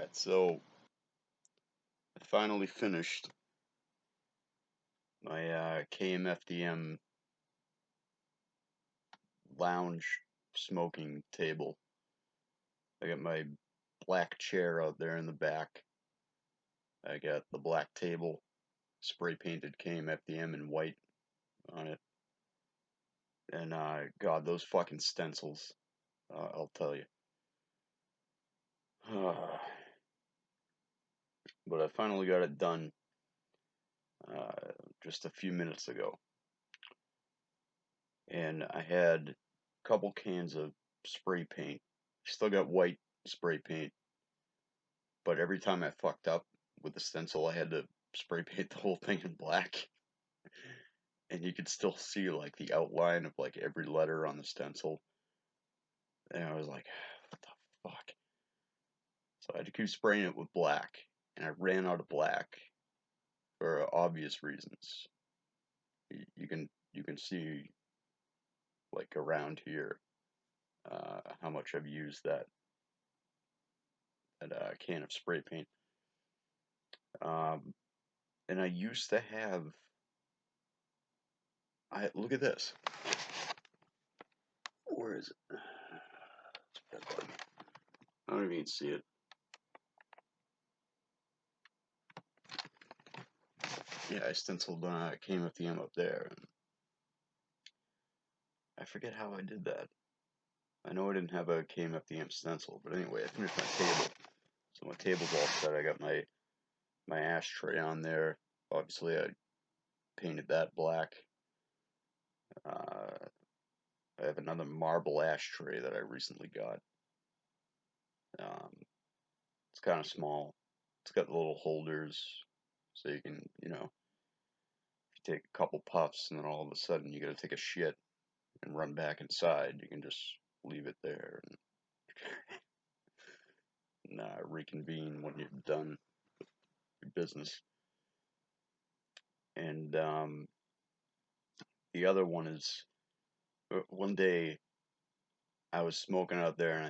Alright, so I finally finished my KMFDM lounge smoking table. I got my black chair out there in the back. I got the black table, spray painted KMFDM in white on it. And God, those fucking stencils, I'll tell you. But I finally got it done just a few minutes ago. And I had a couple cans of spray paint. Still got white spray paint, but every time I fucked up with the stencil, I had to spray paint the whole thing in black. And you could still see like the outline of like every letter on the stencil. And I was like, what the fuck? So I had to keep spraying it with black, and I ran out of black for obvious reasons. You can see like around here how much I've used that can of spray paint. And I used to have. Look at this. Where is it? I don't even see it. Yeah, I stenciled KMFDM up there. And I forget how I did that. I know I didn't have a KMFDM stencil, but anyway, I finished my table. So my table's all set. I got my ashtray on there. Obviously, I painted that black. I have another marble ashtray that I recently got. It's kind of small. It's got little holders, so you can, if you take a couple puffs and then all of a sudden you gotta take a shit and run back inside, you can just leave it there and reconvene when you're done with your business. And the other one is, one day I was smoking out there, and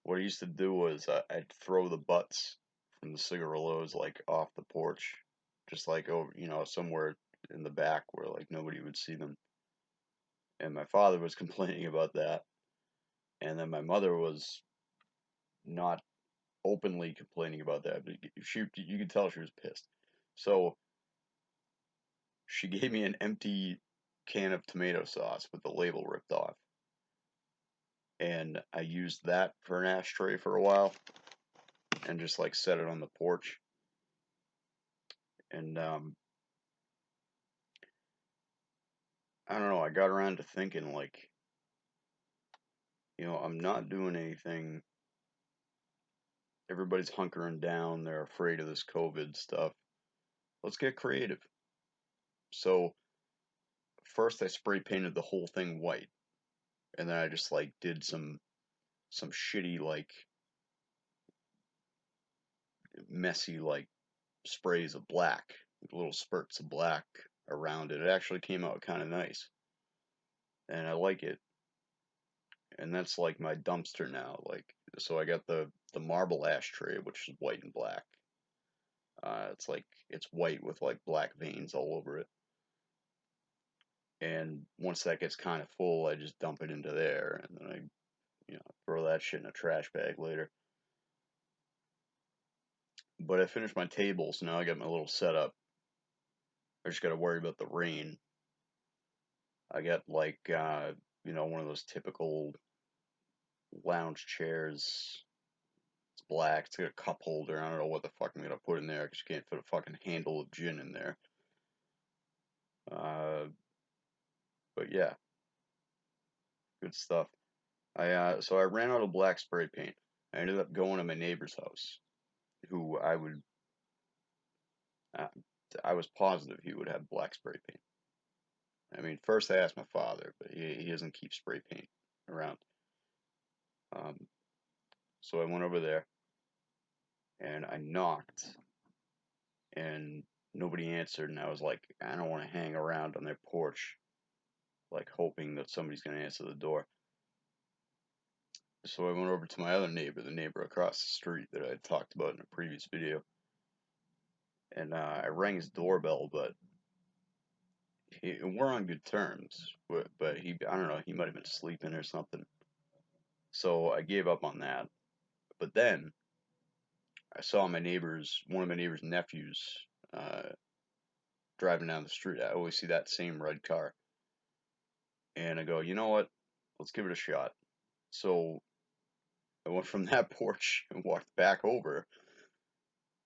what I used to do was I'd throw the butts from the cigarillos like off the porch, just like over, somewhere in the back where like nobody would see them. And my father was complaining about that, and then my mother was not openly complaining about that, but you could tell she was pissed. So she gave me an empty can of tomato sauce with the label ripped off, and I used that for an ashtray for a while, and just like set it on the porch. And I don't know, I got around to thinking like, I'm not doing anything. Everybody's hunkering down. They're afraid of this COVID stuff. Let's get creative. So first I spray painted the whole thing white, and then I just like did some shitty like messy like sprays of black, little spurts of black around it. It actually came out kind of nice, and I like it. And that's like my dumpster now. Like, so I got the marble ashtray, which is white and black. It's white with like black veins all over it. And once that gets kind of full, I just dump it into there, and then I, throw that shit in a trash bag later. But I finished my table, so now I got my little setup. I just got to worry about the rain. I got like, one of those typical lounge chairs. It's black. It's got a cup holder. I don't know what the fuck I'm gonna put in there because you can't fit a fucking handle of gin in there. But yeah, good stuff. So I ran out of black spray paint. I ended up going to my neighbor's house, who I was positive he would have black spray paint. I mean, first I asked my father, but he doesn't keep spray paint around. So I went over there and I knocked, and nobody answered, and I was like, I don't want to hang around on their porch like hoping that somebody's going to answer the door. So I went over to my other neighbor, the neighbor across the street that I had talked about in a previous video, and I rang his doorbell, but we're on good terms. But I don't know, he might have been sleeping or something. So I gave up on that. But then I saw one of my neighbor's nephews, driving down the street. I always see that same red car, and I go, you know what? Let's give it a shot. So I went from that porch and walked back over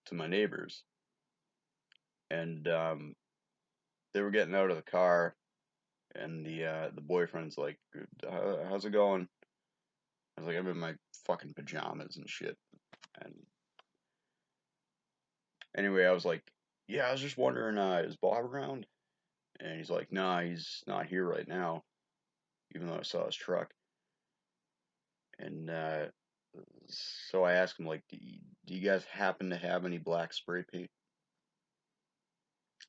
to my neighbor's, and they were getting out of the car, and the boyfriend's like, "How's it going?" I was like, "I'm in my fucking pajamas and shit." And anyway, I was like, "Yeah, I was just wondering, is Bob around?" And he's like, "Nah, he's not here right now," even though I saw his truck. And so I asked him, like, do you guys happen to have any black spray paint?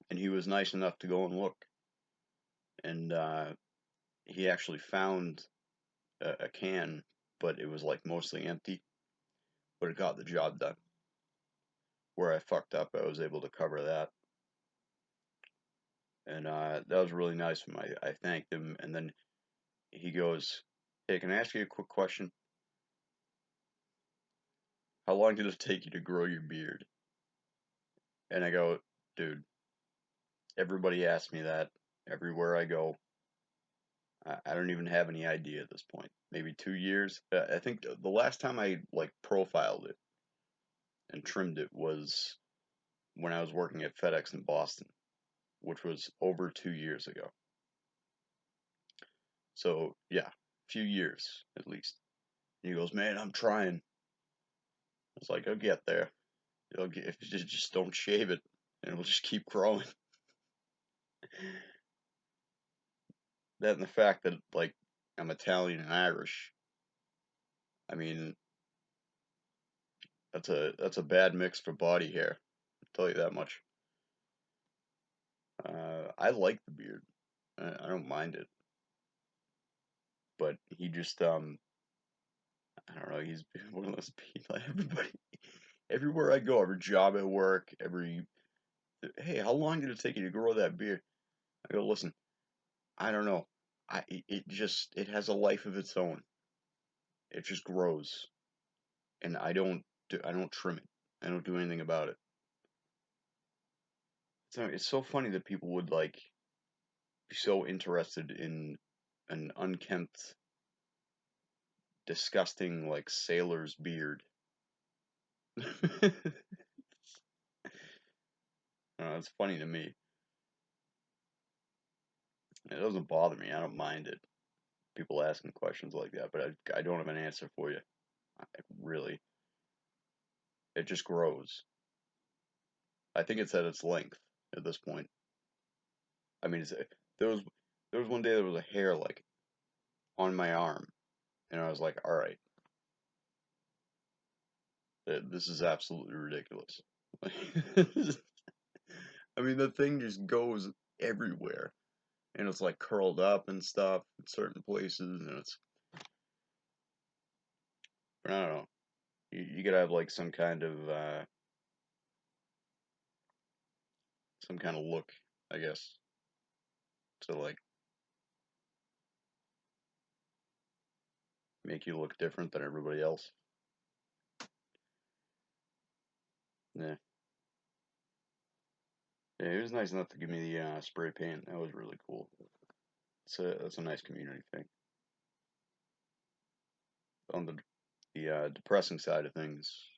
And he was nice enough to go and look. And he actually found a can, but it was like mostly empty. But it got the job done. Where I fucked up, I was able to cover that. And that was really nice of him. I thanked him. And then he goes, "Hey, can I ask you a quick question? How long did it take you to grow your beard?" And I go, "Dude, everybody asks me that everywhere I go. I don't even have any idea at this point. Maybe 2 years. I think the last time I like profiled it and trimmed it was when I was working at FedEx in Boston, which was over 2 years ago. So yeah, a few years at least." And he goes, "Man, I'm trying." I was like, "I'll get there. If you just don't shave it, and it'll just keep growing." That and the fact that like I'm Italian and Irish. I mean, that's a bad mix for body hair. I'll tell you that much. I like the beard. I don't mind it, but he just I don't know. He's one of those people. Everywhere I go, every job at work, hey, how long did it take you to grow that beard? I go, listen, I don't know. It has a life of its own. It just grows, and I don't trim it. I don't do anything about it. So it's so funny that people would like be so interested in an unkempt, disgusting like sailor's beard. It's funny to me. It doesn't bother me. I don't mind it. People asking questions like that, but I don't have an answer for you. Really, it just grows. I think it's at its length at this point. I mean, there was there was one day there was a hair like on my arm, and I was like, all right, this is absolutely ridiculous. I mean, the thing just goes everywhere, and it's like curled up and stuff in certain places, and it's. But I don't know. You gotta have like some kind of look, I guess, to like make you look different than everybody else. Yeah. Yeah, he was nice enough to give me the spray paint. That was really cool. That's a nice community thing. On the depressing side of things,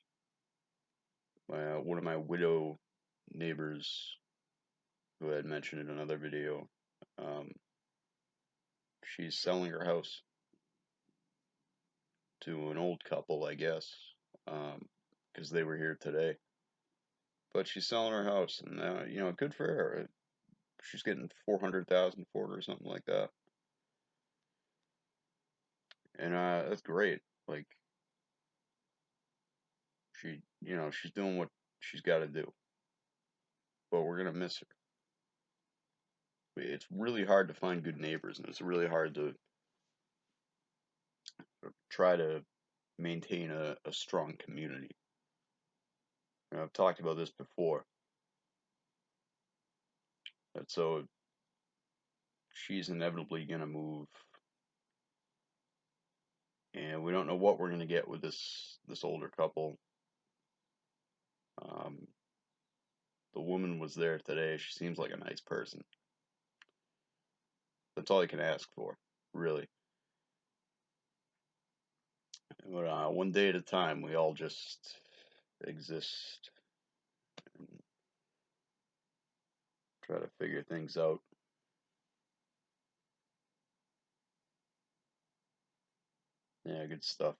one of my widow neighbors, who I had mentioned in another video, um, she's selling her house to an old couple, I guess, because they were here today. But she's selling her house, and good for her. She's getting 400,000 for it or something like that, and that's great. Like she's doing what she's got to do, but we're gonna miss her. It's really hard to find good neighbors, and it's really hard to try to maintain a strong community. And I've talked about this before. And so she's inevitably going to move, and we don't know what we're going to get with this older couple. The woman was there today. She seems like a nice person. That's all you can ask for, really. But one day at a time, we all just exist and try to figure things out. Yeah, good stuff.